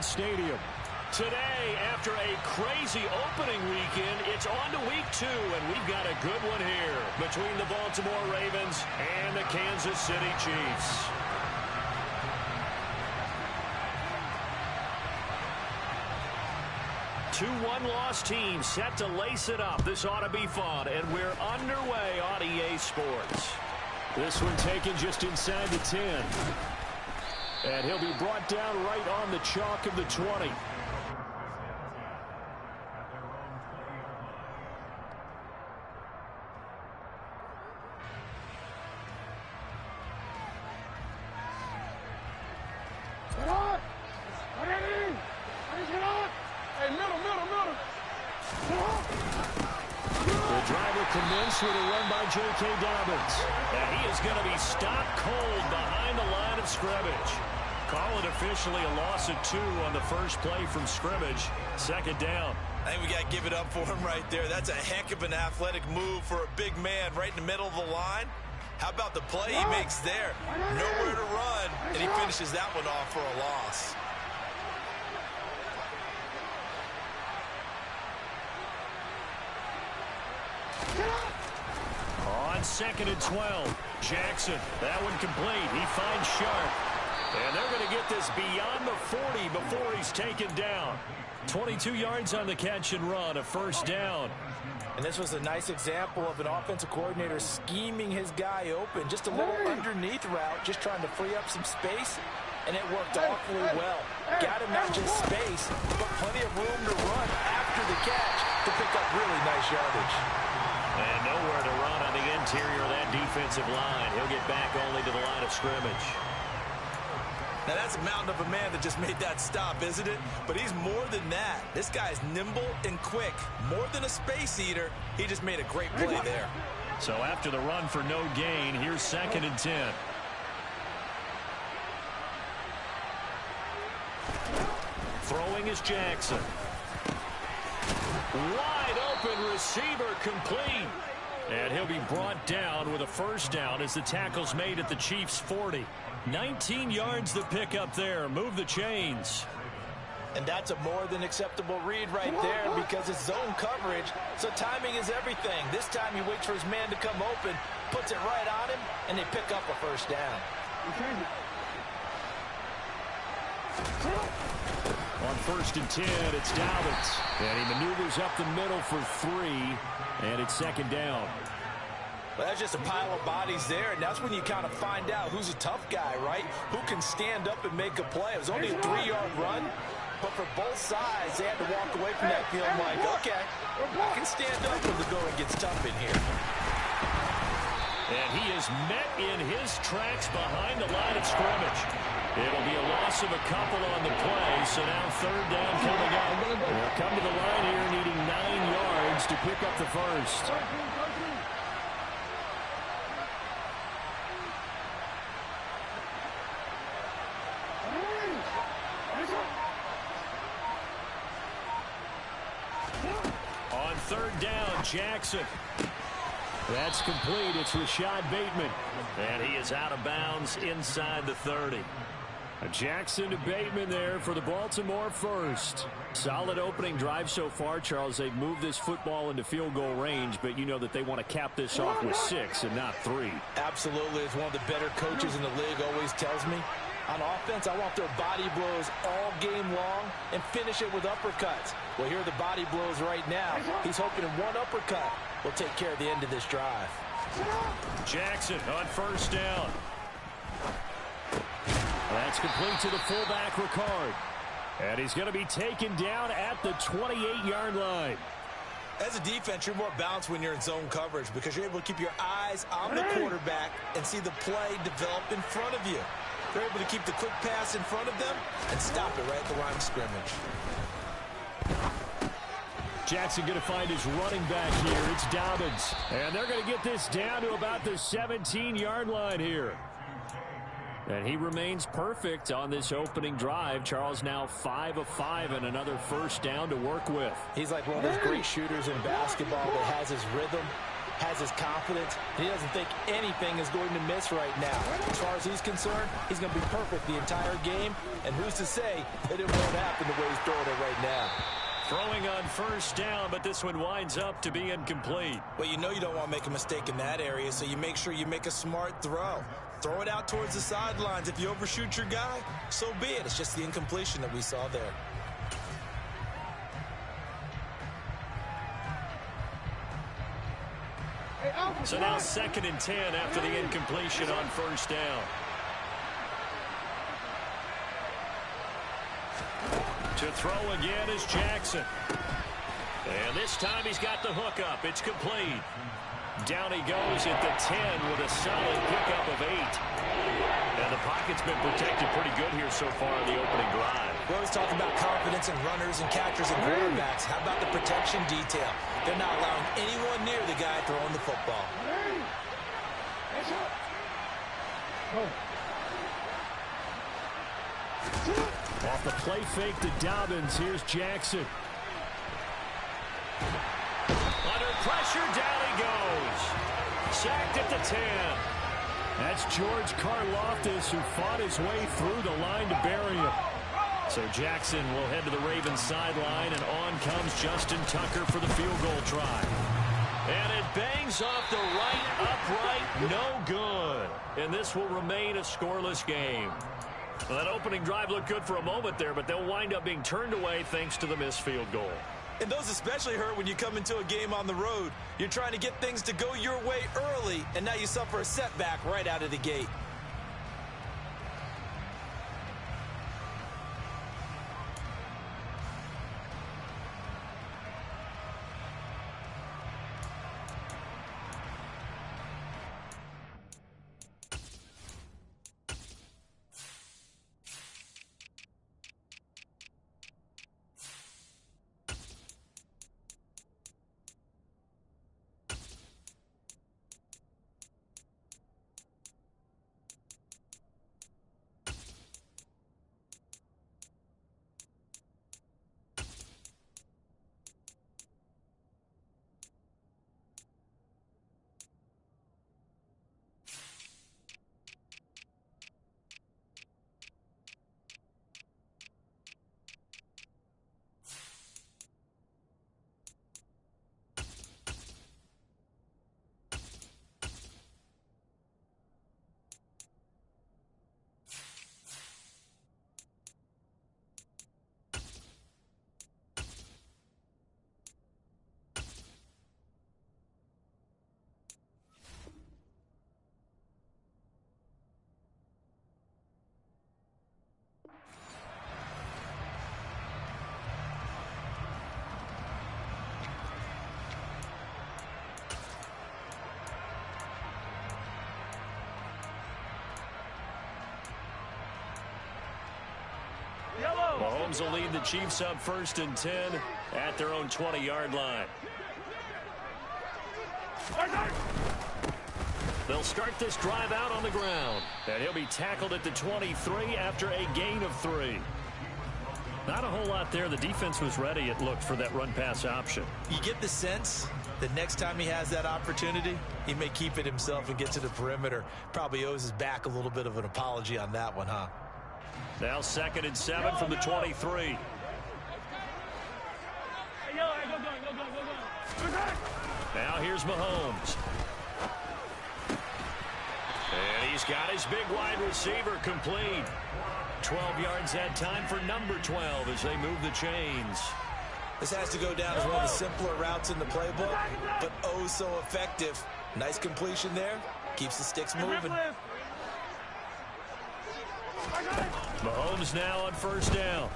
Giants Stadium. Today, after a crazy opening weekend, it's on to week 2, and we've got a good one here between the Baltimore Ravens and the Kansas City Chiefs. Two one-loss teams set to lace it up. This ought to be fun, and we're underway on EA Sports. This one taken just inside the 10. And he'll be brought down right on the chalk of the 20. With a run by J.K. Dobbins. And he is going to be stopped cold behind the line of scrimmage. Call it officially a loss of 2 on the first play from scrimmage. Second down. I think we got to give it up for him right there. That's a heck of an athletic move for a big man right in the middle of the line. How about the play he makes there? Nowhere to run, and he finishes that one off for a loss. On 2nd and 12, Jackson, that one complete. He finds Sharp. And they're going to get this beyond the 40 before he's taken down. 22 yards on the catch and run, a first down. And this was a nice example of an offensive coordinator scheming his guy open. Just a little underneath route, just trying to free up some space. And it worked awfully well. Got him not just space, but plenty of room to run after the catch to pick up really nice yardage. And nowhere to run on the interior of that defensive line. He'll get back only to the line of scrimmage. Now that's a mountain of a man that just made that stop, isn't it? But he's more than that. This guy's nimble and quick. More than a space eater. He just made a great play there. So after the run for no gain, here's 2nd and 10. Throwing is Jackson. Wide open receiver complete. And he'll be brought down with a first down as the tackle's made at the Chiefs' 40. 19 yards the pick up there. Move the chains. And that's a more than acceptable read right there because it's zone coverage, so timing is everything. This time he waits for his man to come open, puts it right on him, and they pick up a first down. On 1st and 10, it's Dobbins. And he maneuvers up the middle for 3, and it's 2nd down. Well, that's just a pile of bodies there, and that's when you kind of find out who's a tough guy, right? Who can stand up and make a play. It was only a 3-yard run, but for both sides, they had to walk away from that feeling like, okay, I can stand up when the going gets tough in here. And he is met in his tracks behind the line of scrimmage. It'll be a loss of a couple on the play, so now 3rd down coming up. They'll come to the line here needing 9 yards to pick up the first. On 3rd down, Jackson. That's complete. It's Rashad Bateman. And he is out of bounds inside the 30. Jackson to Bateman there for the Baltimore first. Solid opening drive so far, Charles. They've moved this football into field goal range, but you know that they want to cap this off with 6 and not 3. Absolutely. It's one of the better coaches in the league always tells me. On offense, I want their body blows all game long and finish it with uppercuts. Well, here are the body blows right now. He's hoping one uppercut will take care of the end of this drive. Jackson on 1st down. That's complete to the fullback, Ricard. And he's going to be taken down at the 28-yard line. As a defense, you're more balanced when you're in zone coverage because you're able to keep your eyes on the quarterback and see the play develop in front of you. They're able to keep the quick pass in front of them and stop it right at the line of scrimmage. Jackson going to find his running back here. It's Dobbins. And they're going to get this down to about the 17-yard line here. And he remains perfect on this opening drive. Charles now 5 of 5 and another 1st down to work with. He's like one of those great shooters in basketball that has his rhythm. And he knows when to has his confidence. He doesn't think anything is going to miss right now. As far as he's concerned, he's going to be perfect the entire game. And who's to say that it won't happen the way he's throwing it right now. Throwing on first down, but this one winds up to be incomplete. But you know you don't want to make a mistake in that area, so you make sure you make a smart throw. Throw it out towards the sidelines. If you overshoot your guy, so be it. It's just the incompletion that we saw there. So now 2nd and 10 after the incompletion on first down. To throw again is Jackson. And this time he's got the hook up. It's complete. Down he goes at the 10 with a solid pickup of 8. And the pocket's been protected pretty good here so far in the opening drive. We always talk about confidence in runners and catchers and quarterbacks. How about the protection detail? They're not allowing anyone near the guy throwing the football. Off the play fake to Dobbins, here's Jackson. Under pressure, down he goes. Sacked at the 10. That's George Karlaftis, who fought his way through the line to bury him. So Jackson will head to the Ravens sideline, and on comes Justin Tucker for the field goal try. And it bangs off the right upright, no good. And this will remain a scoreless game. Well, that opening drive looked good for a moment there, but they'll wind up being turned away thanks to the missed field goal. And those especially hurt when you come into a game on the road. You're trying to get things to go your way early, and now you suffer a setback right out of the gate. Mahomes will lead the Chiefs up 1st and 10 at their own 20-yard line. They'll start this drive out on the ground, and he'll be tackled at the 23 after a gain of 3. Not a whole lot there. The defense was ready, it looked, for that run-pass option. You get the sense that next time he has that opportunity, he may keep it himself and get to the perimeter. Probably owes his back a little bit of an apology on that one, huh? Now 2nd and 7 from the 23. Now here's Mahomes. And he's got his big wide receiver complete. 12 yards that time for number 12 as they move the chains. This has to go down as one of the simpler routes in the playbook, but oh so effective. Nice completion there. Keeps the sticks moving. Mahomes now on 1st down.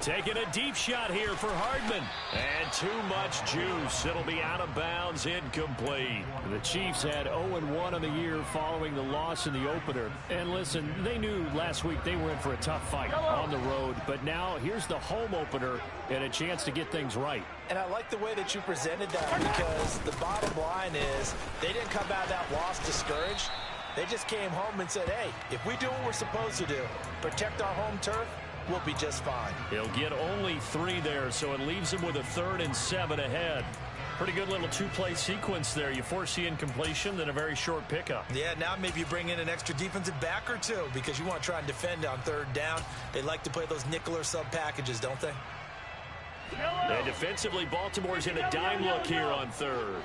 Taking a deep shot here for Hardman. And too much juice. It'll be out of bounds, incomplete. The Chiefs had 0-1 on the year following the loss in the opener. And listen, they knew last week they were in for a tough fight on the road. But now here's the home opener and a chance to get things right. And I like the way that you presented that, because the bottom line is they didn't come out of that loss discouraged. They just came home and said, hey, if we do what we're supposed to do, protect our home turf, we'll be just fine. He'll get only 3 there, so it leaves him with a 3rd and 7 ahead. Pretty good little two-play sequence there. You force the incompletion, then a very short pickup. Yeah, now maybe you bring in an extra defensive back or two because you want to try and defend on third down. They like to play those nickel or sub packages, don't they? And defensively, Baltimore's in a dime look here on third.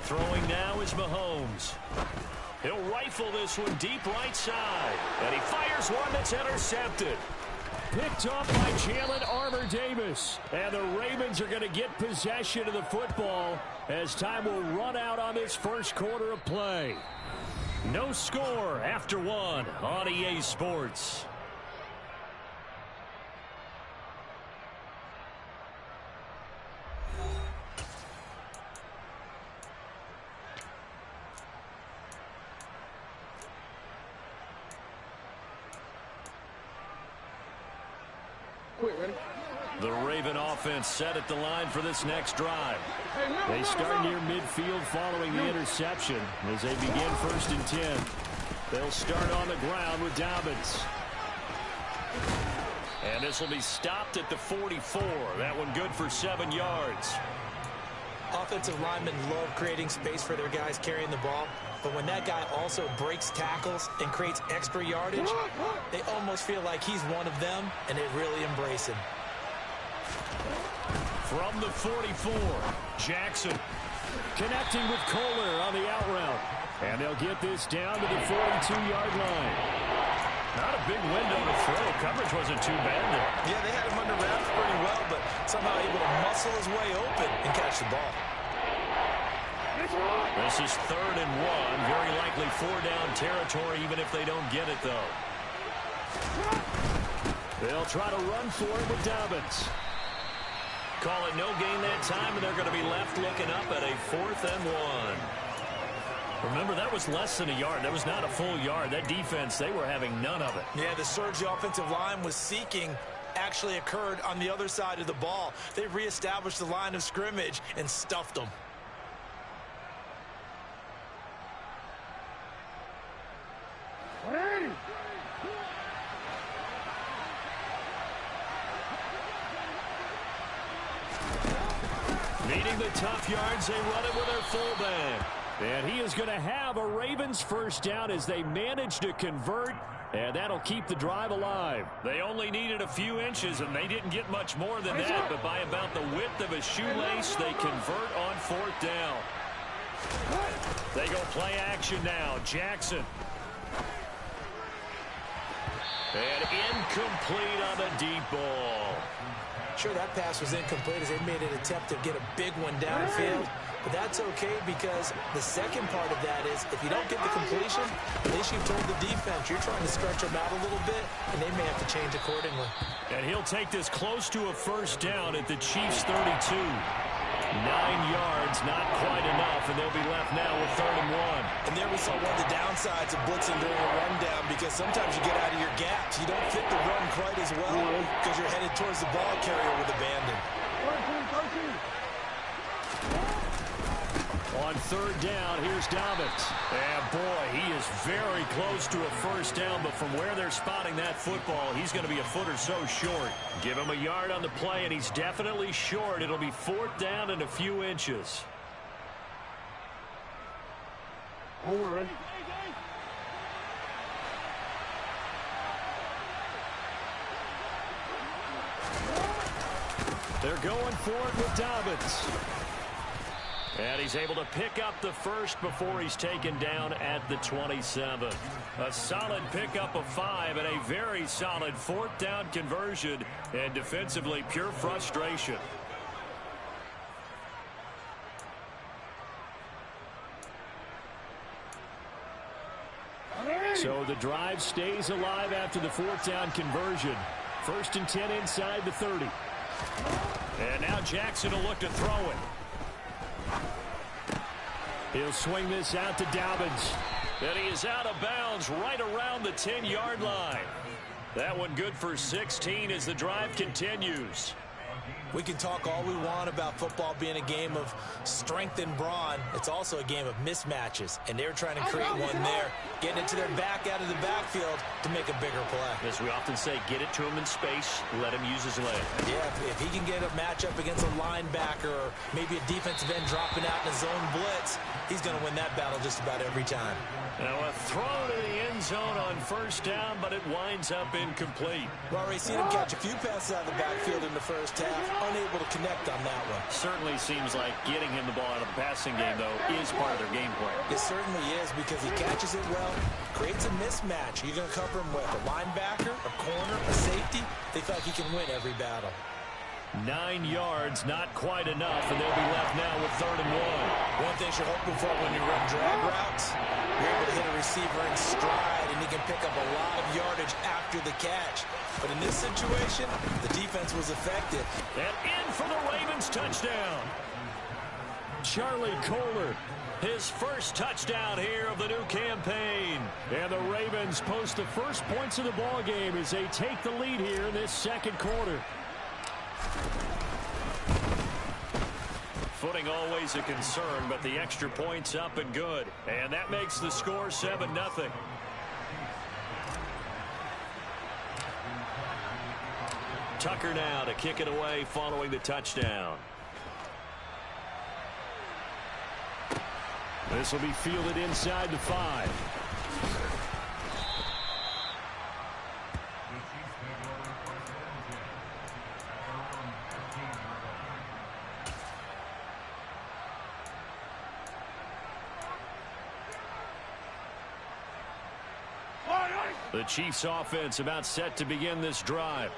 Throwing now is Mahomes. He'll rifle this one deep right side. And he fires one that's intercepted. Picked off by Jalen Armour-Davis. And the Ravens are going to get possession of the football as time will run out on this first quarter of play. No score after one on EA Sports. The Raven offense set at the line for this next drive. They start near midfield following the interception as they begin 1st and 10. They'll start on the ground with Dobbins. And this will be stopped at the 44. That one good for 7 yards. Offensive linemen love creating space for their guys carrying the ball. But when that guy also breaks tackles and creates extra yardage, they almost feel like he's one of them, and they really embrace him. From the 44, Jackson connecting with Kohler on the out route. And they'll get this down to the 42-yard line. Not a big window to throw. Coverage wasn't too bad there. Yeah, they had him under wraps pretty well, but somehow able to muscle his way open and catch the ball. This is 3rd and 1. Very likely 4-down territory, even if they don't get it, though. They'll try to run for it with Dobbins. Call it no gain that time, and they're going to be left looking up at a 4th and 1. Remember, that was less than a yard. That was not a full yard. That defense, they were having none of it. Yeah, the surge the offensive line was seeking actually occurred on the other side of the ball. They reestablished the line of scrimmage and stuffed them. Needing the tough yards, they run it with their fullback. And he is going to have a Ravens first down as they manage to convert, and that'll keep the drive alive. They only needed a few inches, and they didn't get much more than that, but by about the width of a shoelace, they convert on 4th down. They go play action now. Jackson. And incomplete on the deep ball. Sure, that pass was incomplete as they made an attempt to get a big one downfield. But that's okay because the second part of that is if you don't get the completion, at least you've told the defense you're trying to stretch them out a little bit, and they may have to change accordingly. And he'll take this close to a first down at the Chiefs' 32. 9 yards, not quite enough, and they'll be left now with 3rd and 1. And there we saw one of the downsides of blitzing during a rundown because sometimes you get out of your gaps. You don't fit the run quite as well because you're headed towards the ball carrier with abandon. On 3rd down, here's Dobbins. And boy, he is very close to a first down, but from where they're spotting that football, he's going to be a foot or so short. Give him a yard on the play, and he's definitely short. It'll be 4th down and a few inches. They're going for it with Dobbins. And he's able to pick up the first before he's taken down at the 27. A solid pickup of 5 and a very solid 4th down conversion, and defensively pure frustration. So the drive stays alive after the 4th down conversion. 1st and 10 inside the 30. And now Jackson will look to throw it. He'll swing this out to Dobbins. And he is out of bounds right around the 10-yard line. That one good for 16 as the drive continues. We can talk all we want about football being a game of strength and brawn. It's also a game of mismatches, and they're trying to create one there, getting it to their back out of the backfield to make a bigger play. As we often say, get it to him in space, let him use his leg. Yeah, if he can get a matchup against a linebacker or maybe a defensive end dropping out in a zone blitz, he's going to win that battle just about every time. Now a throw to the end zone on first down, but it winds up incomplete. We've already seen him catch a few passes out of the backfield in the first half, unable to connect on that one. Certainly seems like getting him the ball out of the passing game, though, is part of their game plan. It certainly is, because he catches it well, creates a mismatch. You're going to cover him with a linebacker, a corner, a safety. They feel like he can win every battle. 9 yards, not quite enough, and they'll be left now with 3rd and 1. One thing you're hoping for when you run drag routes, you're able to hit a receiver in stride, and he can pick up a lot of yardage after the catch. But in this situation, the defense was effective. And in for the Ravens touchdown. Charlie Kohler, his first touchdown here of the new campaign. And the Ravens post the first points of the ball game as they take the lead here in this second quarter. Footing always a concern, but the extra point's up and good. And that makes the score 7-0. Tucker now to kick it away following the touchdown. This will be fielded inside the 5. The Chiefs offense about set to begin this drive.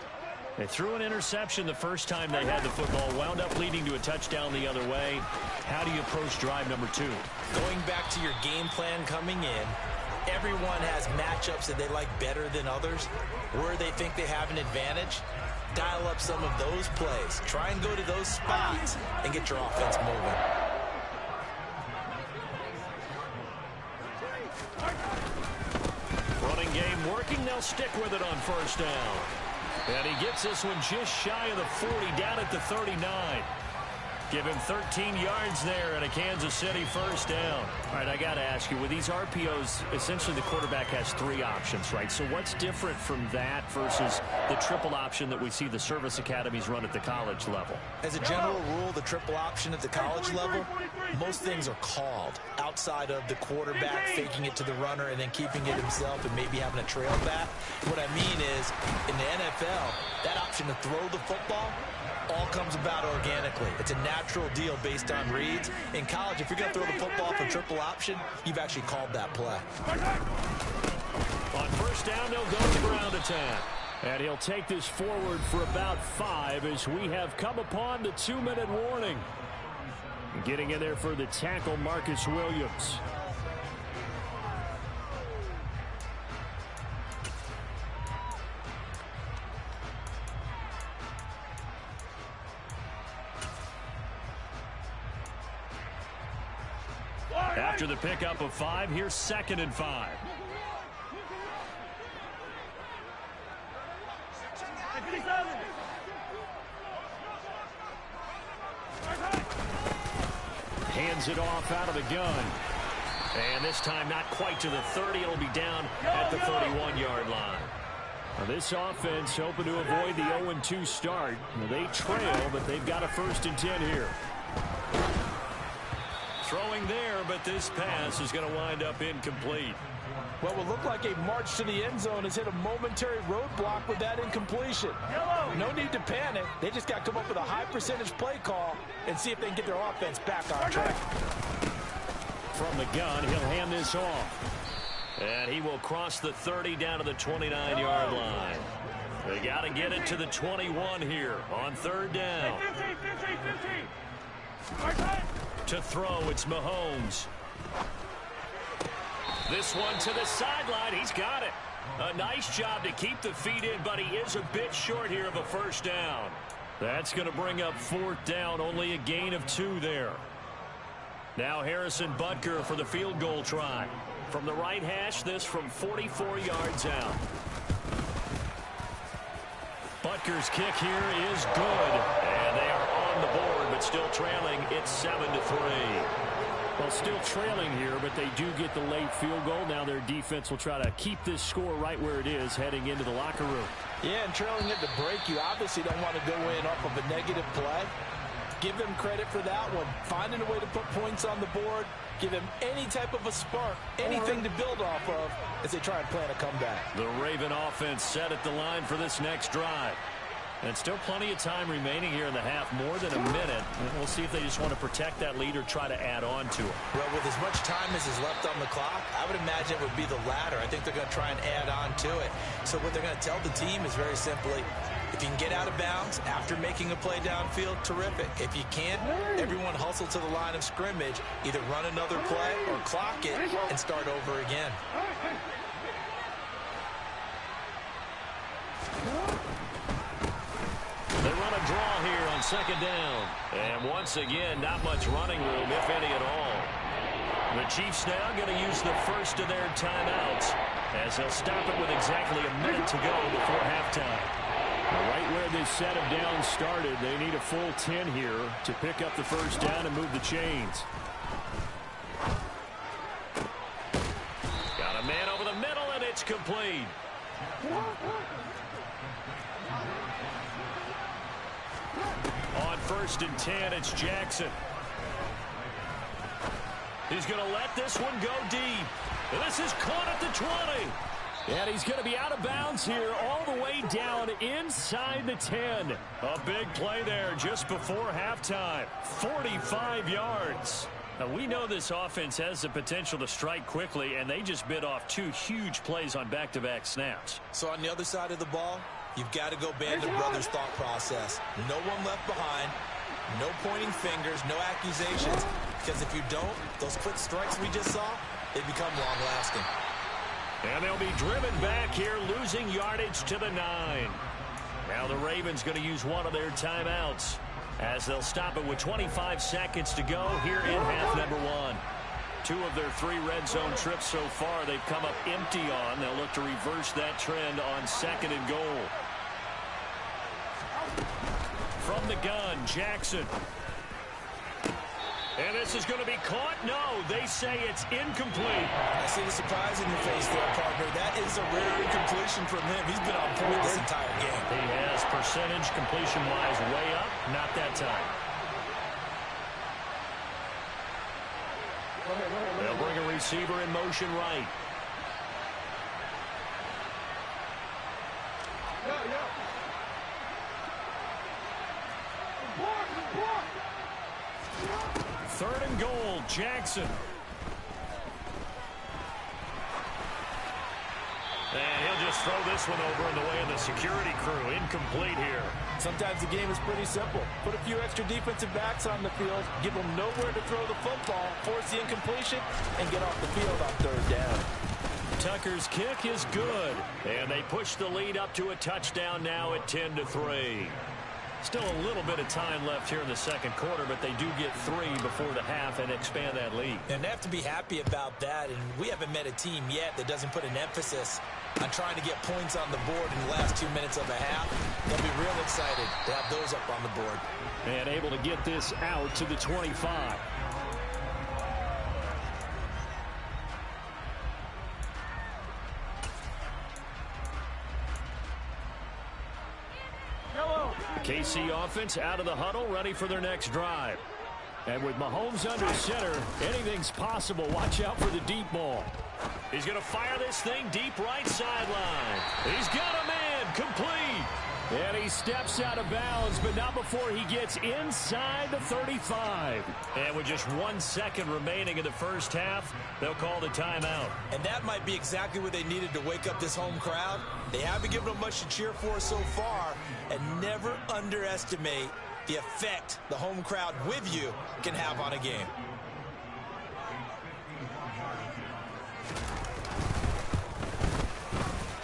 They threw an interception the first time they had the football, wound up leading to a touchdown the other way. How do you approach drive number 2? Going back to your game plan coming in, everyone has matchups that they like better than others. Where they think they have an advantage, dial up some of those plays. Try and go to those spots and get your offense moving. Running game working. They'll stick with it on first down. And he gets this one just shy of the 40, down at the 39. Give him 13 yards there and a Kansas City first down. All right, I got to ask you, with these RPOs, essentially the quarterback has 3 options, right? So what's different from that versus the triple option that we see the service academies run at the college level? As a general rule, the triple option at the college level, most things are called outside of the quarterback faking it to the runner and then keeping it himself and maybe having a trail back. What I mean is, in the NFL, that option to throw the football all comes about organically. It's a natural deal based on reads. In college, if you're going to throw the football for triple option, you've actually called that play. On first down, they'll go to the ground attack. And he'll take this forward for about 5 as we have come upon the 2-minute warning. Getting in there for the tackle, Marcus Williams. After the pickup of 5, here's 2nd and 5. Hands it off out of the gun. And this time not quite to the 30. It'll be down at the 31-yard line. Now this offense hoping to avoid the 0-2 start. They trail, but they've got a 1st and 10 here. Throwing there, but this pass is going to wind up incomplete. What will look like a march to the end zone has hit a momentary roadblock with that incompletion. No need to panic. They just got to come up with a high percentage play call and see if they can get their offense back on track. From the gun, he'll hand this off. And he will cross the 30 down to the 29-yard line. They got to get it to the 21 here on 3rd down. To throw, it's Mahomes. This one to the sideline. He's got it. A nice job to keep the feet in, but he is a bit short here of a first down. That's going to bring up 4th down. Only a gain of 2 there. Now Harrison Butker for the field goal try. From the right hash, this from 44 yards out. Butker's kick here is good. And they but still trailing. It's 7-3. Well, still trailing here, but they do get the late field goal. Now their defense will try to keep this score right where it is heading into the locker room. Yeah, and trailing at the break, you obviously don't want to go in off of a negative play. Give them credit for that one. Finding a way to put points on the board. Give them any type of a spark, anything to build off of as they try and plan a comeback. The Raven offense set at the line for this next drive. And still plenty of time remaining here in the half, more than a minute. We'll see if they just want to protect that lead or try to add on to it. Well, with as much time as is left on the clock, I would imagine it would be the latter. I think they're going to try and add on to it. So what they're going to tell the team is very simply, if you can get out of bounds after making a play downfield, terrific. If you can't, everyone hustle to the line of scrimmage, either run another play or clock it and start over again. They run a draw here on second down. And once again, not much running room, if any at all. The Chiefs now going to use the first of their timeouts as they'll stop it with exactly a minute to go before halftime. Right where this set of downs started, they need a full 10 here to pick up the first down and move the chains. Got a man over the middle, and it's complete. On 1st and 10, it's Jackson. He's going to let this one go deep. This is caught at the 20. And he's going to be out of bounds here all the way down inside the 10. A big play there just before halftime. 45 yards. Now, we know this offense has the potential to strike quickly, and they just bit off 2 huge plays on back-to-back snaps. So on the other side of the ball, you've got to go Band of Brothers thought process. No one left behind. No pointing fingers, no accusations. Because if you don't, those quick strikes we just saw, they become long-lasting. And they'll be driven back here, losing yardage to the 9. Now the Ravens going to use one of their timeouts as they'll stop it with 25 seconds to go here in half number 1. 2 of their 3 red zone trips so far they've come up empty on. They'll look to reverse that trend on 2nd and goal. From the gun, Jackson. And this is going to be caught. No, they say it's incomplete. I see the surprise in your face there, partner. That is a rare incompletion from him. He's been on point this entire game. He has, percentage completion-wise way up. Not that time. They'll bring a receiver in motion right. Third and goal, Jackson. And he'll just throw this one over in the way of the security crew. Incomplete here. Sometimes the game is pretty simple. Put a few extra defensive backs on the field, give them nowhere to throw the football, force the incompletion, and get off the field on 3rd down. Tucker's kick is good. And they push the lead up to a touchdown now at 10-3. Still a little bit of time left here in the second quarter, but they do get 3 before the half and expand that lead. And they have to be happy about that, and we haven't met a team yet that doesn't put an emphasis on trying to get points on the board in the last 2 minutes of a half. They'll be real excited to have those up on the board. And able to get this out to the 25. KC offense out of the huddle, ready for their next drive. And with Mahomes under center, anything's possible. Watch out for the deep ball. He's going to fire this thing deep right sideline. He's got a man, complete. And he steps out of bounds, but not before he gets inside the 35. And with just 1 second remaining in the first half, they'll call the timeout. And that might be exactly what they needed to wake up this home crowd. They haven't given them much to cheer for so far, and never underestimate the effect the home crowd with you can have on a game.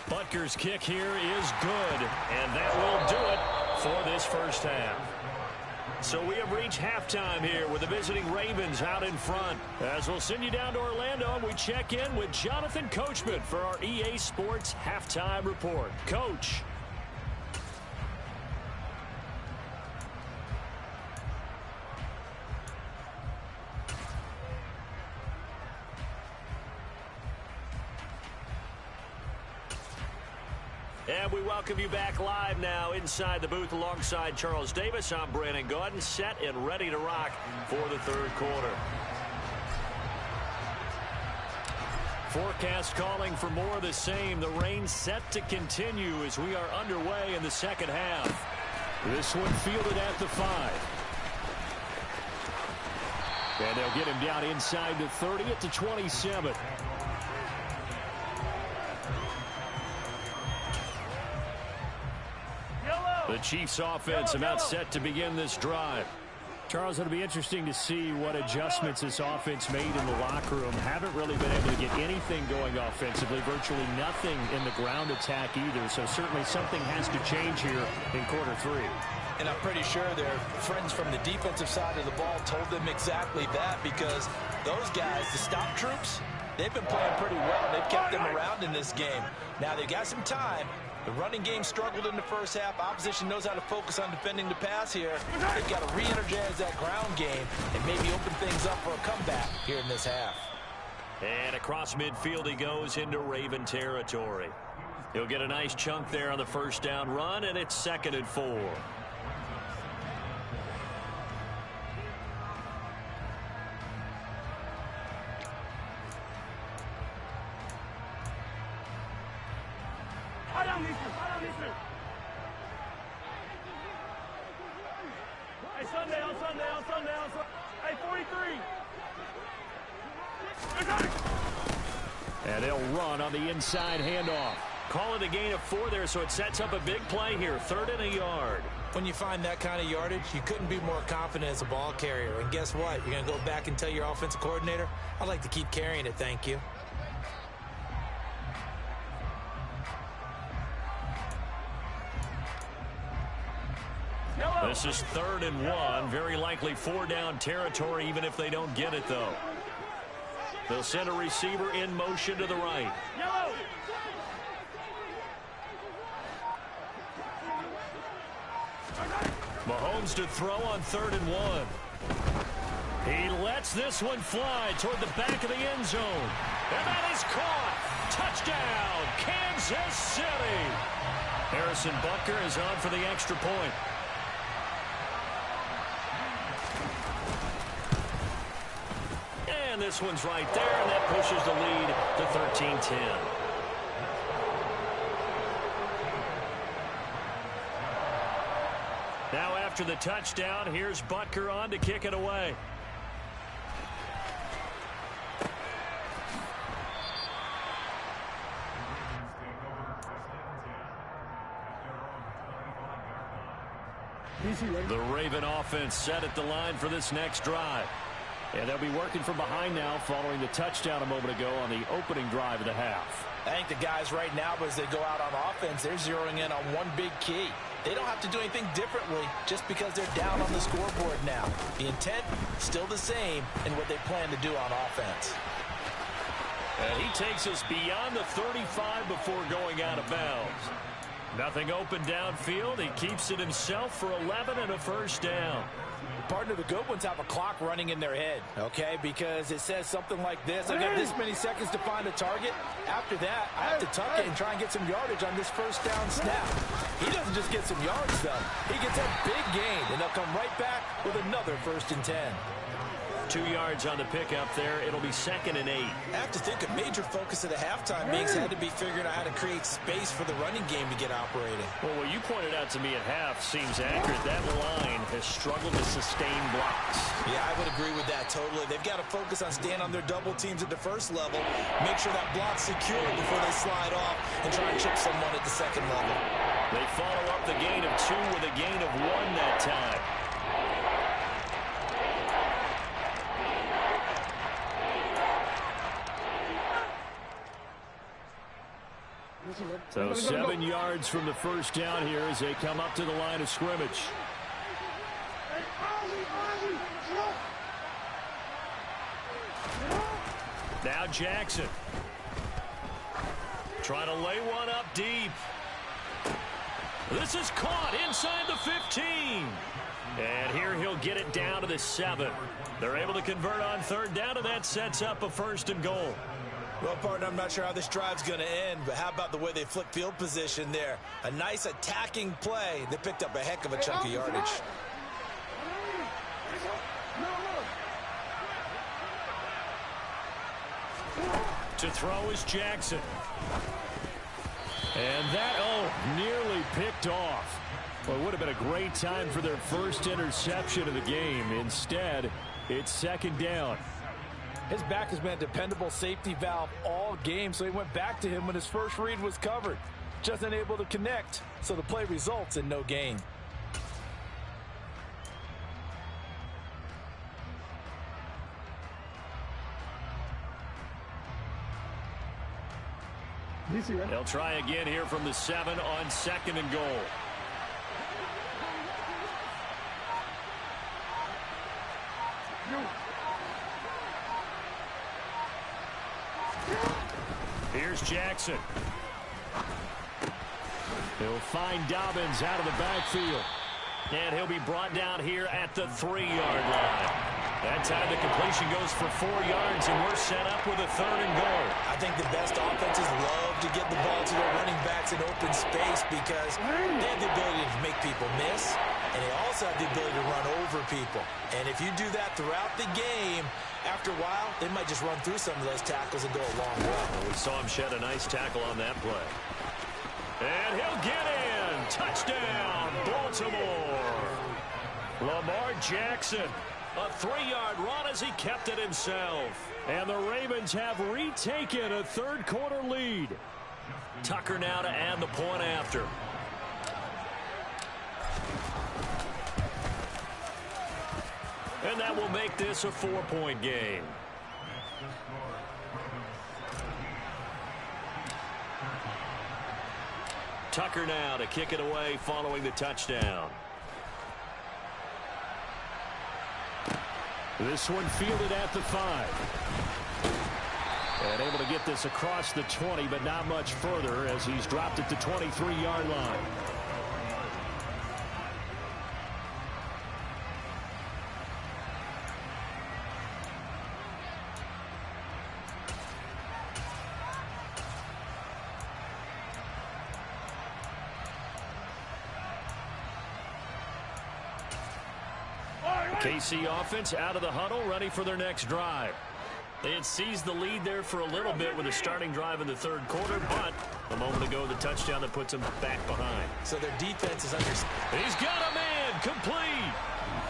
Butker's kick here is good, and that will do it for this first half. So we have reached halftime here with the visiting Ravens out in front. As we'll send you down to Orlando, and we check in with Jonathan Coachman for our EA Sports Halftime Report. Coach. And we welcome you back live now inside the booth alongside Charles Davis. I'm Brandon Gaudin, set and ready to rock for the third quarter. Forecast calling for more of the same. The rain set to continue as we are underway in the second half. This one fielded at the 5. And they'll get him down inside the 30 at the 27. The Chiefs offense about set to begin this drive. Charles, it'll be interesting to see what adjustments this offense made in the locker room. Haven't really been able to get anything going offensively. Virtually nothing in the ground attack either. So certainly something has to change here in quarter 3. And I'm pretty sure their friends from the defensive side of the ball told them exactly that, because those guys, the stop troops, they've been playing pretty well. They've kept them around in this game. Now they've got some time. The running game struggled in the first half. Opposition knows how to focus on defending the pass here. They've got to re-energize that ground game and maybe open things up for a comeback here in this half. And across midfield he goes into Raven territory. He'll get a nice chunk there on the first down run, and it's 2nd and 4. And they'll run on the inside handoff. Call it a gain of 4 there, so it sets up a big play here. 3rd and a yard. When you find that kind of yardage, you couldn't be more confident as a ball carrier. And guess what? You're going to go back and tell your offensive coordinator, I'd like to keep carrying it, thank you. This is 3rd and 1. Very likely 4-down territory, even if they don't get it, though. They'll send a receiver in motion to the right. Mahomes to throw on 3rd and 1. He lets this one fly toward the back of the end zone. And that is caught. Touchdown, Kansas City. Harrison Butker is on for the extra point. And this one's right there, and that pushes the lead to 13-10. Now after the touchdown, here's Butker on to kick it away. The Raven offense set at the line for this next drive. And they'll be working from behind now following the touchdown a moment ago on the opening drive of the half. I think the guys right now, as they go out on offense, they're zeroing in on one big key. They don't have to do anything differently just because they're down on the scoreboard now. The intent, still the same in what they plan to do on offense. And he takes us beyond the 35 before going out of bounds. Nothing open downfield. He keeps it himself for 11 and a first down. Partner, the good ones have a clock running in their head, okay? Because it says something like this. I've got this many seconds to find a target. After that, I have to tuck it and try and get some yardage on this first down snap. He doesn't just get some yards, though. He gets a big gain, and they'll come right back with another 1st and 10. 2 yards on the pickup there. It'll be 2nd and 8. I have to think a major focus at the halftime meetings had to be figuring out how to create space for the running game to get operating. Well, what you pointed out to me at half seems accurate. That line has struggled to sustain blocks. Yeah, I would agree with that totally. They've got to focus on staying on their double teams at the first level, make sure that block's secure before they slide off and try and chip someone at the second level. They follow up the gain of 2 with a gain of 1 that time. So 7 yards from the first down here as they come up to the line of scrimmage. Now Jackson. Trying to lay one up deep. This is caught inside the 15. And here he'll get it down to the 7. They're able to convert on 3rd down, and that sets up a 1st and goal. Well, partner, I'm not sure how this drive's going to end, but how about the way they flip field position there? A nice attacking play. They picked up a heck of a chunk of yardage. To throw is Jackson. And that, nearly picked off. Well, it would have been a great time for their first interception of the game. Instead, it's second down. His back has been a dependable safety valve all game, so he went back to him when his first read was covered. Just unable to connect, so the play results in no gain. They'll try again here from the 7 on second and goal. Here's Jackson. He'll find Dobbins out of the backfield. And he'll be brought down here at the 3-yard line. That time the completion goes for 4 yards, and we're set up with a 3rd and goal. I think the best offenses love to get the ball to their running backs in open space because they have the ability to make people miss, and they also have the ability to run over people. And if you do that throughout the game, after a while, they might just run through some of those tackles and go a long way. We saw him shed a nice tackle on that play. And he'll get in. Touchdown, Baltimore. Lamar Jackson. A 3-yard run as he kept it himself. And the Ravens have retaken a third-quarter lead. Tucker now to add the point after. And that will make this a 4-point game. Tucker now to kick it away following the touchdown. This one fielded at the 5. And able to get this across the 20, but not much further as he's dropped at the 23-yard line. KC offense out of the huddle, ready for their next drive. They had seized the lead there for a little bit with a starting drive in the 3rd quarter, but a moment ago the touchdown that puts them back behind. So their defense is under. He's got a man, complete.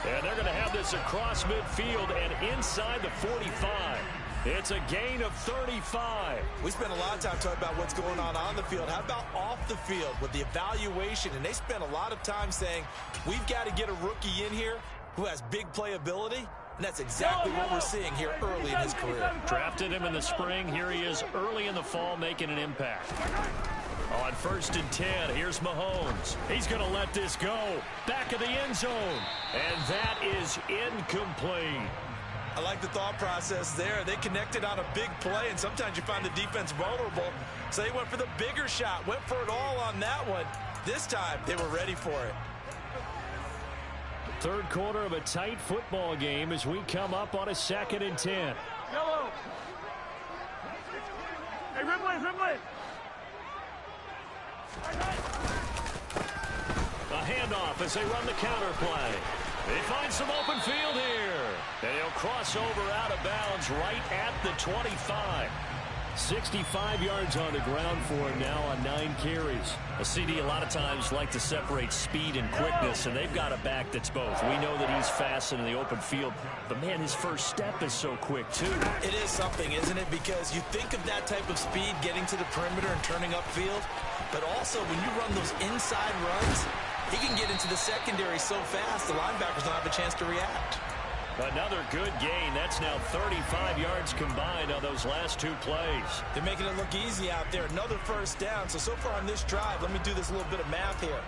And they're going to have this across midfield and inside the 45. It's a gain of 35. We spent a lot of time talking about what's going on the field. How about off the field with the evaluation? And they spent a lot of time saying, we've got to get a rookie in here who has big playability, and that's exactly what we're seeing here early in his career. Drafted him in the spring. Here he is early in the fall making an impact. On 1st and 10, here's Mahomes. He's going to let this go. Back of the end zone. And that is incomplete. I like the thought process there. They connected on a big play, and sometimes you find the defense vulnerable. So they went for the bigger shot, went for it all on that one. This time, they were ready for it. 3rd quarter of a tight football game as we come up on a 2nd and 10. Yellow. Hey, Ridley. A handoff as they run the counter play. They find some open field here. And he'll cross over out of bounds right at the 25. 65 yards on the ground for him now on 9 carries. A CD a lot of times like to separate speed and quickness, and they've got a back that's both. We know that he's fast in the open field, but man, his first step is so quick too. It is something, isn't it? Because you think of that type of speed getting to the perimeter and turning upfield, but also when you run those inside runs, he can get into the secondary so fast the linebackers don't have a chance to react. Another good gain. That's now 35 yards combined on those last 2 plays. They're making it look easy out there. Another 1st down. So far on this drive, let me do this little bit of math here.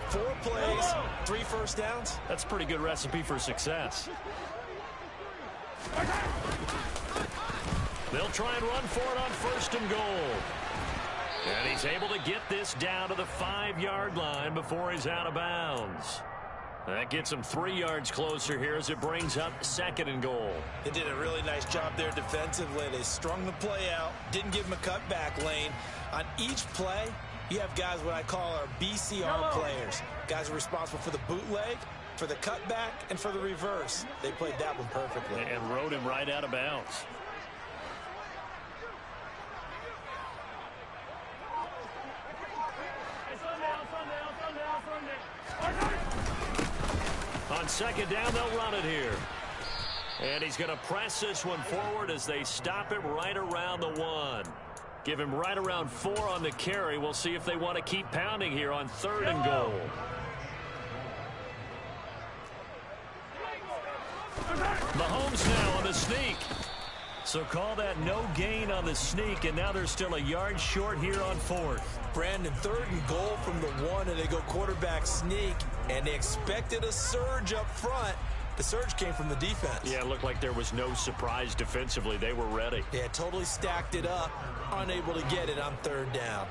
4 plays, 3 1st downs. That's a pretty good recipe for success. They'll try and run for it on 1st and goal. And he's able to get this down to the 5-yard line before he's out of bounds. That gets them 3 yards closer here as it brings up 2nd and goal. They did a really nice job there defensively. They strung the play out, didn't give them a cutback lane. On each play, you have guys what I call our BCR players. Guys are responsible for the bootleg, for the cutback, and for the reverse. They played that one perfectly. And rode him right out of bounds. On 2nd down, they'll run it here. And he's going to press this one forward as they stop him right around the 1. Give him right around 4 on the carry. We'll see if they want to keep pounding here on 3rd and goal. Mahomes now on the sneak. So call that no gain on the sneak, and now they're still a yard short here on 4th. Brandon, 3rd and goal from the 1, and they go quarterback sneak, and they expected a surge up front. The surge came from the defense. Yeah, it looked like there was no surprise defensively. They were ready. Yeah, totally stacked it up, unable to get it on 3rd down.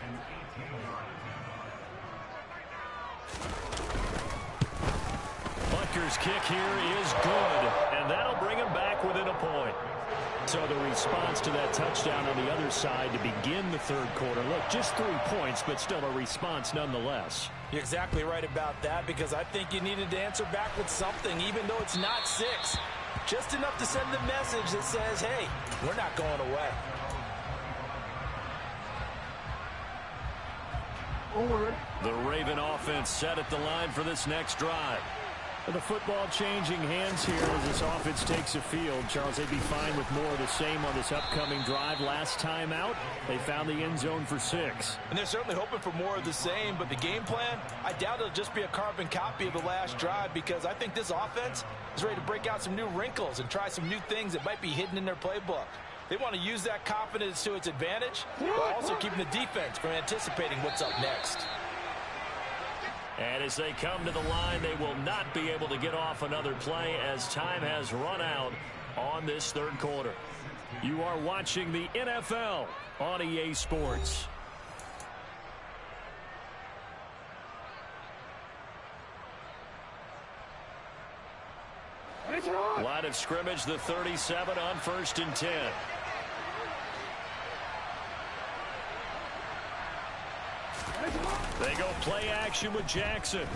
Butker's kick here is good, and that'll bring him back within a point. So the response to that touchdown on the other side to begin the 3rd quarter. Look, just 3 points, but still a response nonetheless. You're exactly right about that, because I think you needed to answer back with something, even though it's not 6. Just enough to send the message that says, hey, we're not going away. The Raven offense set at the line for this next drive. The football changing hands here as this offense takes the field. Charles, they'd be fine with more of the same on this upcoming drive. Last time out, they found the end zone for 6. And they're certainly hoping for more of the same, but the game plan, I doubt it'll just be a carbon copy of the last drive, because I think this offense is ready to break out some new wrinkles and try some new things that might be hidden in their playbook. They want to use that confidence to its advantage, while also keeping the defense from anticipating what's up next. And as they come to the line, they will not be able to get off another play as time has run out on this 3rd quarter. You are watching the NFL on EA Sports. Line of scrimmage, the 37 on 1st and 10. They go play action with Jackson.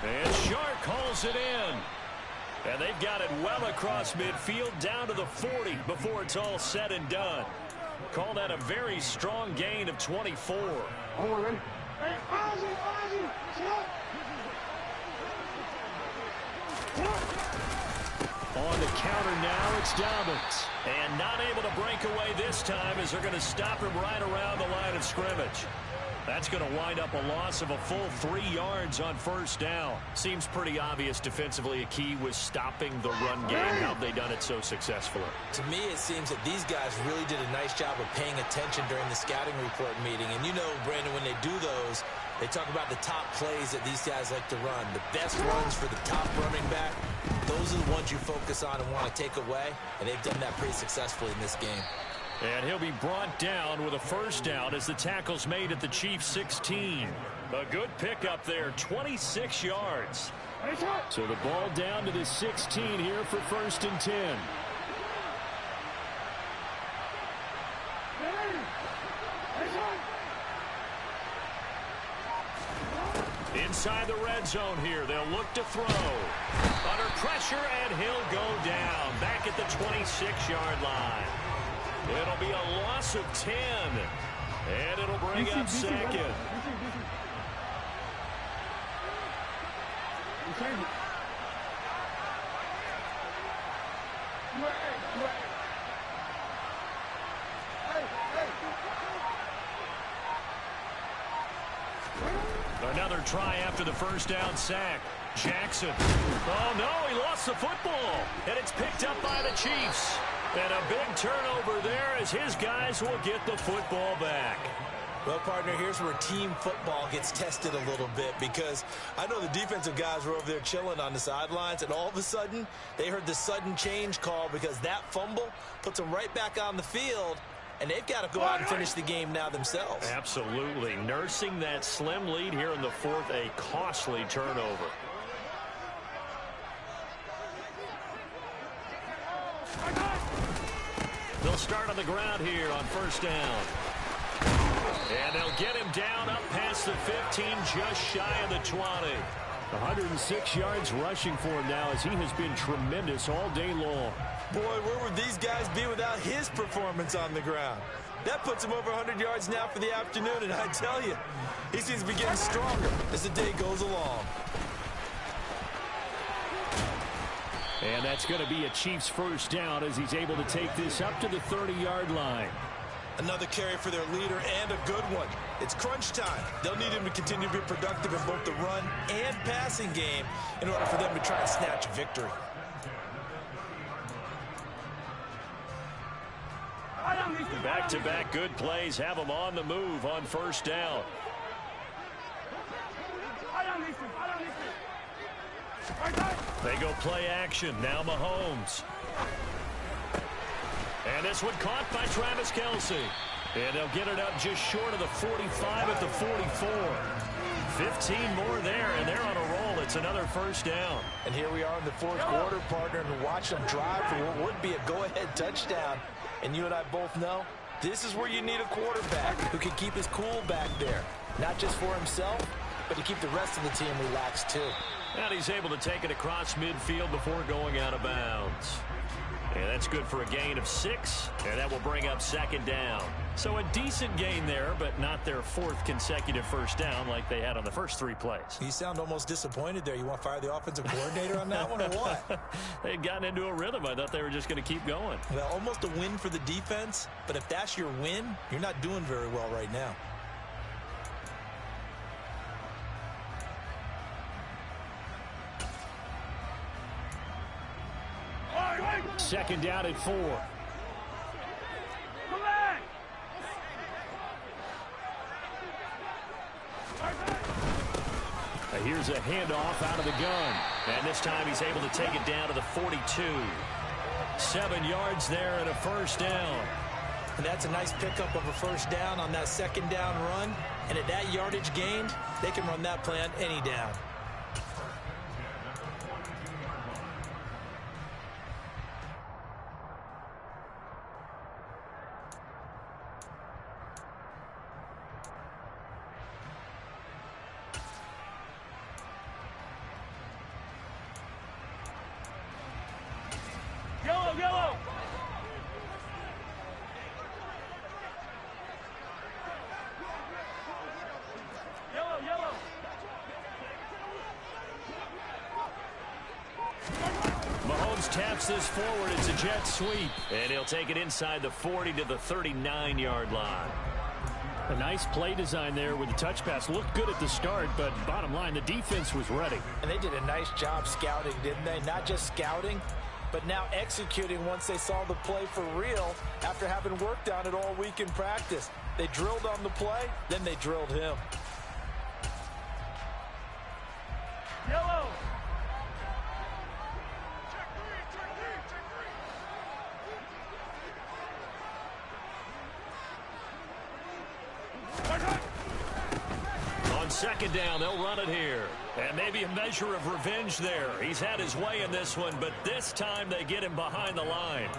And Shark hauls it in. And they've got it well across midfield down to the 40 before it's all said and done. Call that a very strong gain of 24. On the counter now, it's Dobbins. And not able to break away this time as they're going to stop him right around the line of scrimmage. That's going to wind up a loss of a full 3 yards on 1st down. Seems pretty obvious defensively a key was stopping the run game. How've they done it so successfully? To me, it seems that these guys really did a nice job of paying attention during the scouting report meeting. And you know, Brandon, when they do those, they talk about the top plays that these guys like to run. The best runs for the top running back, those are the ones you focus on and want to take away. And they've done that pretty successfully in this game. And he'll be brought down with a 1st down as the tackle's made at the Chiefs' 16. A good pickup there, 26 yards. So the ball down to the 16 here for 1st and 10. Inside the red zone here, they'll look to throw. Under pressure, and he'll go down back at the 26-yard line. It'll be a loss of 10, and it'll bring up 2nd. Another try after the 1st down sack. Jackson. Oh, no, he lost the football, and it's picked up by the Chiefs. And a big turnover there as his guys will get the football back. Well, partner, here's where team football gets tested a little bit, because I know the defensive guys were over there chilling on the sidelines, and all of a sudden, they heard the sudden change call because that fumble puts them right back on the field. and they've got to go out and finish the game now themselves. Absolutely. Nursing that slim lead here in the fourth, a costly turnover. They'll start on the ground here on first down. And they'll get him down up past the 15, just shy of the 20. 106 yards rushing for him now as he has been tremendous all day long. Boy, where would these guys be without his performance on the ground? That puts him over 100 yards now for the afternoon, and I tell you, he seems to be getting stronger as the day goes along. And that's going to be a Chiefs first down as he's able to take this up to the 30-yard line. Another carry for their leader and a good one. It's crunch time. They'll need him to continue to be productive in both the run and passing game in order for them to try and snatch a victory. Back-to-back good plays have them on the move on first down. They go play action. Now Mahomes. And this one caught by Travis Kelce. And they'll get it up just short of the 45 at the 44. 15 more there, and they're on a roll. It's another first down. And here we are in the fourth quarter, partner, and watch them drive for what would be a go-ahead touchdown. And you and I both know this is where you need a quarterback who can keep his cool back there. Not just for himself, but to keep the rest of the team relaxed too. And he's able to take it across midfield before going out of bounds. And that's good for a gain of 6, and that will bring up second down. So a decent gain there, but not their fourth consecutive first down like they had on the first 3 plays. You sound almost disappointed there. You want to fire the offensive coordinator on that one or what? They'd gotten into a rhythm. I thought they were just going to keep going. Well, almost a win for the defense, but if that's your win, you're not doing very well right now. Second down at 4. Here's a handoff out of the gun. And this time he's able to take it down to the 42. 7 yards there and a first down. And that's a nice pickup of a first down on that second down run. And at that yardage gained, they can run that play on any down. Yellow! Mahomes taps this forward. It's a jet sweep. And he'll take it inside the 40 to the 39-yard line. A nice play design there with the touch pass. Looked good at the start, but bottom line, the defense was ready. And they did a nice job scouting, didn't they? Not just scouting, but now executing once they saw the play for real after having worked on it all week in practice. They drilled on the play, then they drilled him. Yellow! On second down, they'll run it here. And maybe a measure of revenge there. He's had his way in this one, but this time they get him behind the line.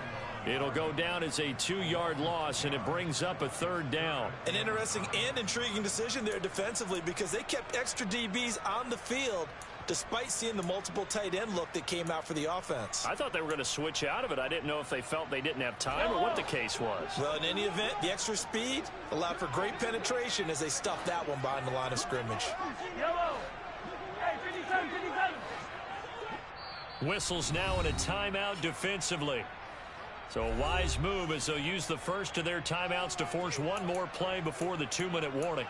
It'll go down as a 2-yard loss, and it brings up a third down. An interesting and intriguing decision there defensively because they kept extra DBs on the field despite seeing the multiple tight end look that came out for the offense. I thought they were going to switch out of it. I didn't know if they felt they didn't have time or what the case was. Well, in any event, the extra speed allowed for great penetration as they stuffed that one behind the line of scrimmage. Yellow! Hey, 57, 57! Whistles now in a timeout defensively. So a wise move as they'll use the first of their timeouts to force one more play before the 2-minute warning.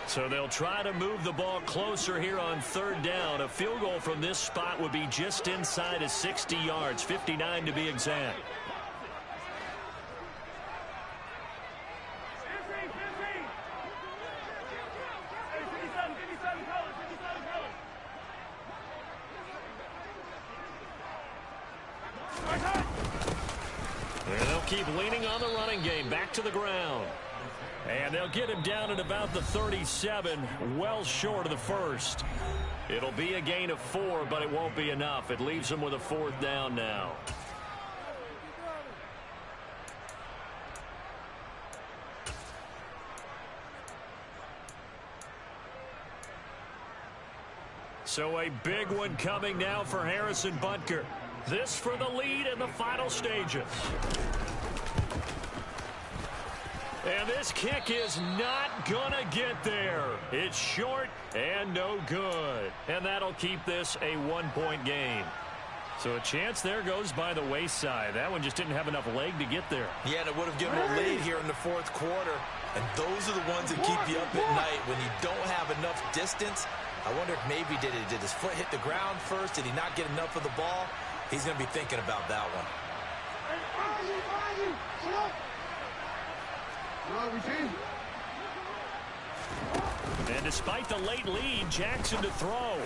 So they'll try to move the ball closer here on third down. A field goal from this spot would be just inside of 60 yards, 59 to be exact. leaning on the running game. Back to the ground. And they'll get him down at about the 37, well short of the first. It'll be a gain of 4, but it won't be enough. It leaves him with a 4th down now. So a big one coming now for Harrison Butker. This for the lead in the final stages. And this kick is not going to get there. It's short and no good. And that'll keep this a 1-point game. So a chance there goes by the wayside. That one just didn't have enough leg to get there. Yeah, and it would have given a lead here in the 4th quarter. And those are the ones that keep you up at night when you don't have enough distance. I wonder if maybe did his foot hit the ground first? Did he not get enough of the ball? He's going to be thinking about that one. And despite the late lead, Jackson to throw.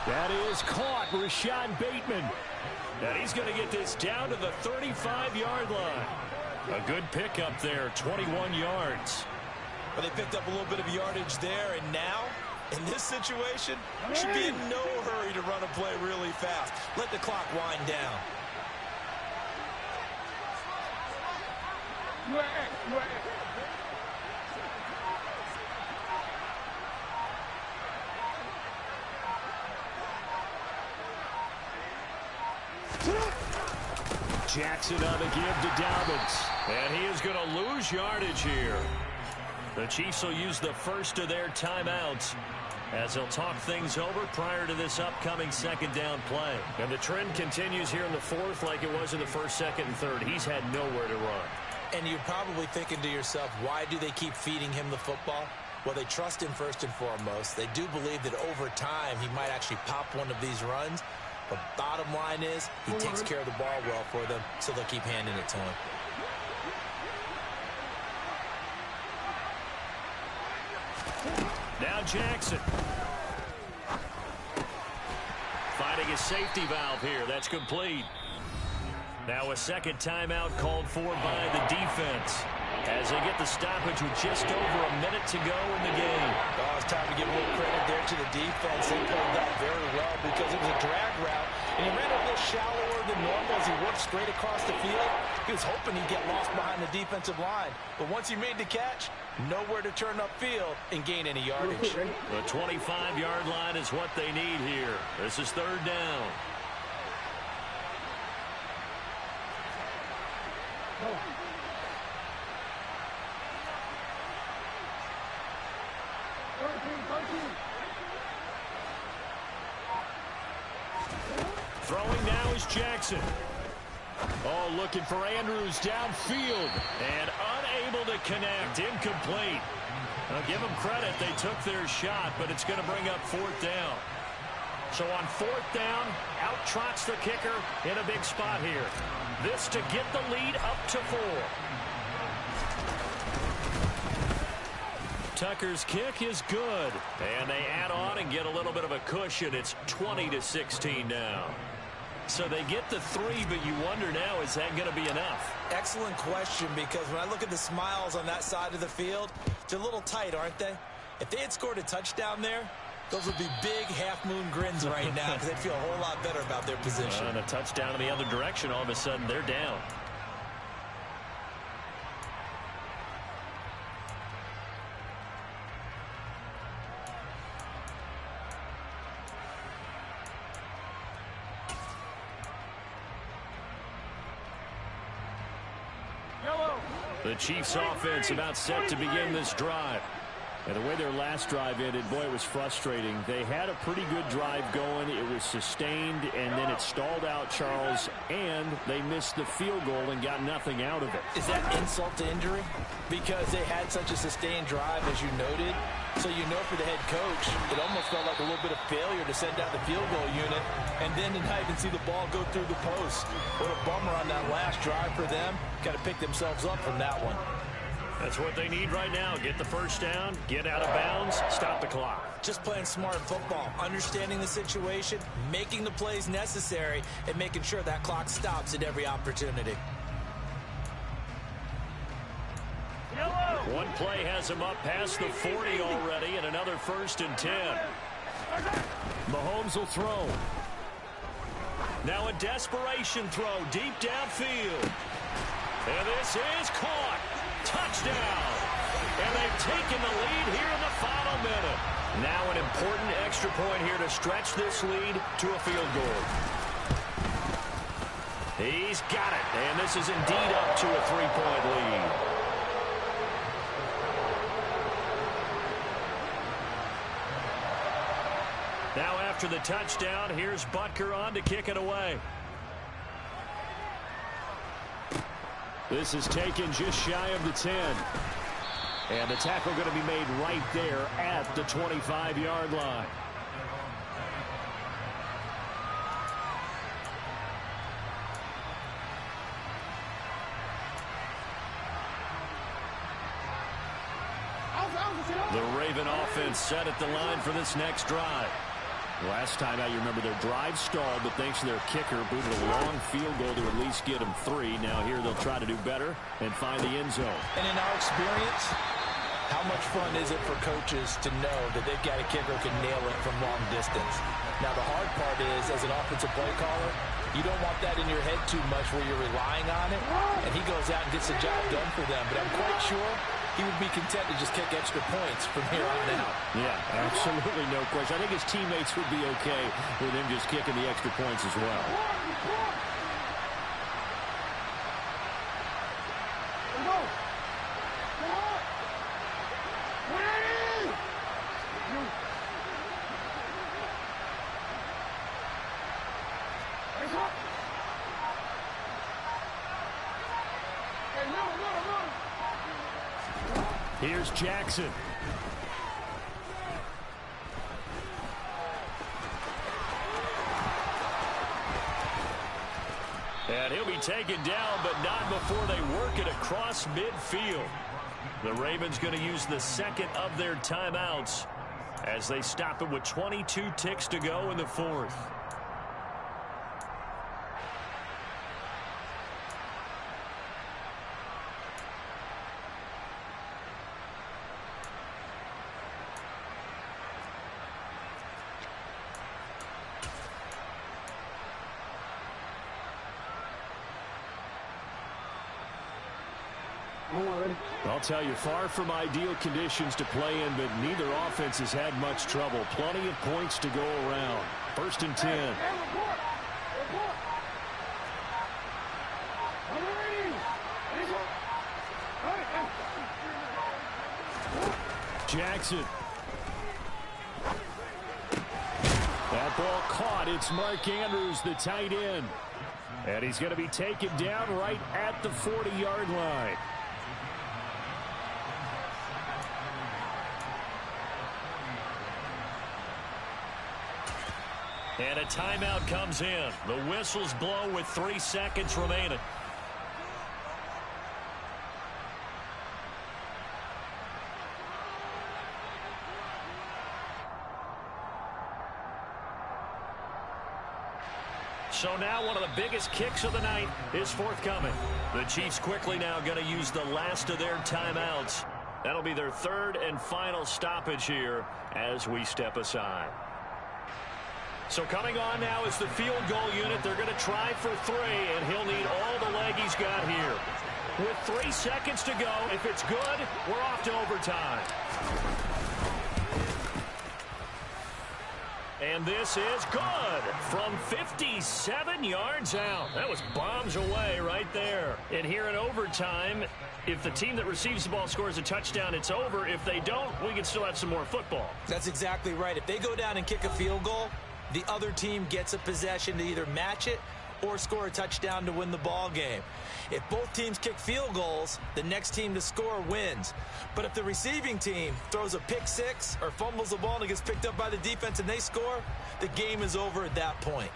That is caught, Rashad Bateman. And he's going to get this down to the 35-yard line. A good pickup there, 21 yards. But they picked up a little bit of yardage there, and now, in this situation, should be in no hurry to run a play really fast. Let the clock wind down. Jackson on the give to Dobbins. And he is going to lose yardage here. The Chiefs will use the first of their timeouts as they'll talk things over prior to this upcoming 2nd down play. And the trend continues here in the 4th like it was in the 1st, 2nd, and 3rd. He's had nowhere to run. And you're probably thinking to yourself, why do they keep feeding him the football? Well, they trust him first and foremost. They do believe that over time he might actually pop one of these runs. But bottom line is he takes care of the ball well for them, so they'll keep handing it to him. Now Jackson. Finding a safety valve here. That's complete. Now a 2nd timeout called for by the defense as they get the stoppage with just over a minute to go in the game. Oh, it's time to give a little credit there to the defense. They played that very well because it was a drag route, and he ran a little shallower than normal as he worked straight across the field. He was hoping he'd get lost behind the defensive line, but once he made the catch, nowhere to turn upfield and gain any yardage. The 25-yard line is what they need here. This is 3rd down. Throwing now is Jackson. Oh, looking for Andrews downfield. And unable to connect. Incomplete. Now, give them credit. They took their shot, but it's going to bring up 4th down. So on 4th down, out trots the kicker in a big spot here. This to get the lead up to 4. Tucker's kick is good. And they add on and get a little bit of a cushion. It's 20-16 now. So they get the 3, but you wonder now, is that going to be enough? Excellent question, because when I look at the smiles on that side of the field, they're a little tight, aren't they? If they had scored a touchdown there, those would be big half-moon grins right now because they'd feel a whole lot better about their position. And a touchdown in the other direction, all of a sudden they're down. The Chiefs offense about set to begin this drive. And the way their last drive ended, boy, it was frustrating. They had a pretty good drive going. It was sustained, and then it stalled out, Charles, and they missed the field goal and got nothing out of it. Is that insult to injury? Because they had such a sustained drive, as you noted. So you know for the head coach, it almost felt like a little bit of failure to send out the field goal unit, and then to not even see the ball go through the post. What a bummer on that last drive for them. Got to pick themselves up from that one. That's what they need right now. Get the first down, get out of bounds, stop the clock. Just playing smart football, understanding the situation, making the plays necessary, and making sure that clock stops at every opportunity. One play has him up past the 40 already, and another 1st and 10. Mahomes will throw. Now a desperation throw deep downfield. And this is caught. Touchdown. And they've taken the lead here in the final minute. Now an important extra point here to stretch this lead to a field goal. He's got it. And this is indeed up to a 3-point lead. Now after the touchdown, here's Butker on to kick it away. This is taken just shy of the 10. And the tackle going to be made right there at the 25-yard line. The Raven offense set at the line for this next drive. Last time out, you remember their drive stalled, but thanks to their kicker, booted a long field goal to at least get them 3. Now here they'll try to do better and find the end zone. And in our experience, how much fun is it for coaches to know that they've got a kicker who can nail it from long distance? Now the hard part is, as an offensive play caller, you don't want that in your head too much where you're relying on it, and he goes out and gets the job done for them. But I'm quite sure he would be content to just kick extra points from here on out. Yeah, absolutely no question. I think his teammates would be okay with him just kicking the extra points as well. Here's Jackson. And he'll be taken down, but not before they work it across midfield. The Ravens going to use the second of their timeouts as they stop it with 22 ticks to go in the 4th. I'll tell you, far from ideal conditions to play in, but neither offense has had much trouble. Plenty of points to go around. 1st and 10. Jackson. That ball caught. It's Mark Andrews, the tight end. And he's going to be taken down right at the 40-yard line. And a timeout comes in. The whistles blow with 3 seconds remaining. So now one of the biggest kicks of the night is forthcoming. The Chiefs quickly now going to use the last of their timeouts. That'll be their 3rd and final stoppage here as we step aside. So coming on now is the field goal unit. They're going to try for 3, and he'll need all the leg he's got here. With 3 seconds to go, if it's good, we're off to overtime. And this is good from 57 yards out. That was bombs away right there. And here in overtime, if the team that receives the ball scores a touchdown, it's over. If they don't, we can still have some more football. That's exactly right. If they go down and kick a field goal, the other team gets a possession to either match it or score a touchdown to win the ball game. If both teams kick field goals, the next team to score wins. But if the receiving team throws a pick 6 or fumbles the ball and it gets picked up by the defense and they score, the game is over at that point.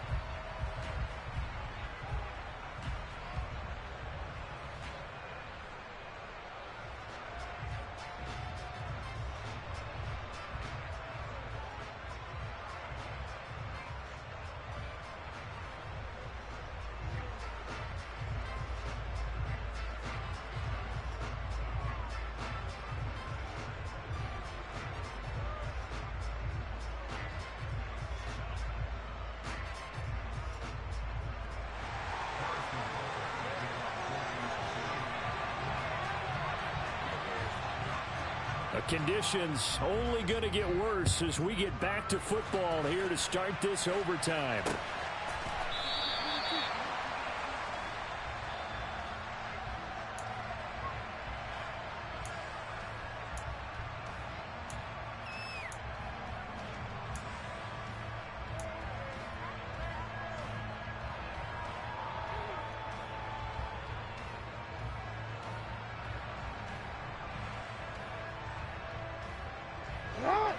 The conditions only going to get worse as we get back to football here to start this overtime.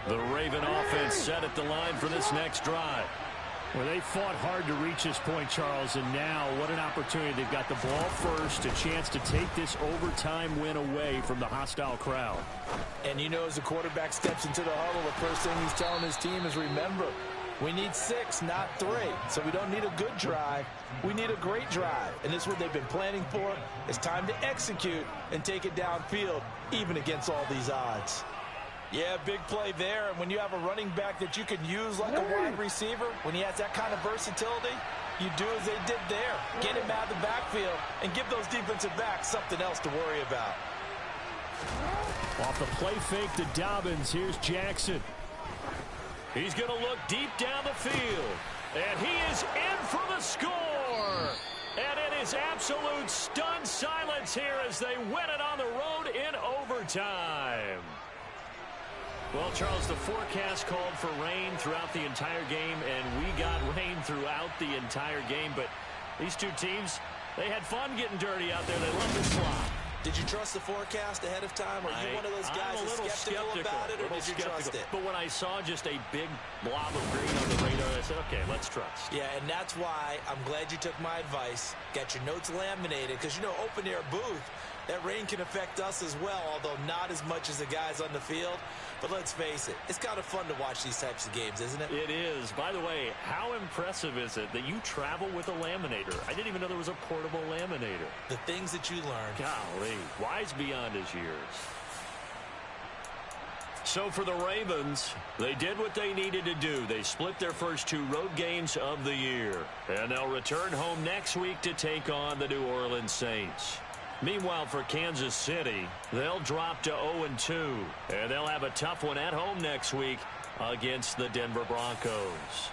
The Raven offense set at the line for this next drive. Well, they fought hard to reach this point, Charles, and now what an opportunity. They've got the ball first, a chance to take this overtime win away from the hostile crowd. And you know, as the quarterback steps into the huddle, the first thing he's telling his team is, remember, we need 6, not 3. So we don't need a good drive. We need a great drive. And this is what they've been planning for. It's time to execute and take it downfield, even against all these odds. Yeah, big play there. And when you have a running back that you can use like a wide receiver, when he has that kind of versatility, you do as they did there. Get him out of the backfield and give those defensive backs something else to worry about. Off the play fake to Dobbins, here's Jackson. He's going to look deep down the field. And he is in for the score. And it is absolute stunned silence here as they win it on the road in overtime. Well, Charles, the forecast called for rain throughout the entire game, and we got rain throughout the entire game. But these two teams, they had fun getting dirty out there. They love to slop. Did you trust the forecast ahead of time? Are you one of those guys I'm a little skeptical about it, or did you trust it? But when I saw just a big blob of green on the radar, I said, okay, let's trust. Yeah, and that's why I'm glad you took my advice. Got your notes laminated, because, you know, open air booth, that rain can affect us as well, although not as much as the guys on the field. But let's face it, it's kind of fun to watch these types of games, isn't it? It is. By the way, how impressive is it that you travel with a laminator? I didn't even know there was a portable laminator. The things that you learn. Golly, wise beyond his years. So for the Ravens, they did what they needed to do. They split their first 2 road games of the year. And they'll return home next week to take on the New Orleans Saints. Meanwhile, for Kansas City, they'll drop to 0-2, and they'll have a tough one at home next week against the Denver Broncos.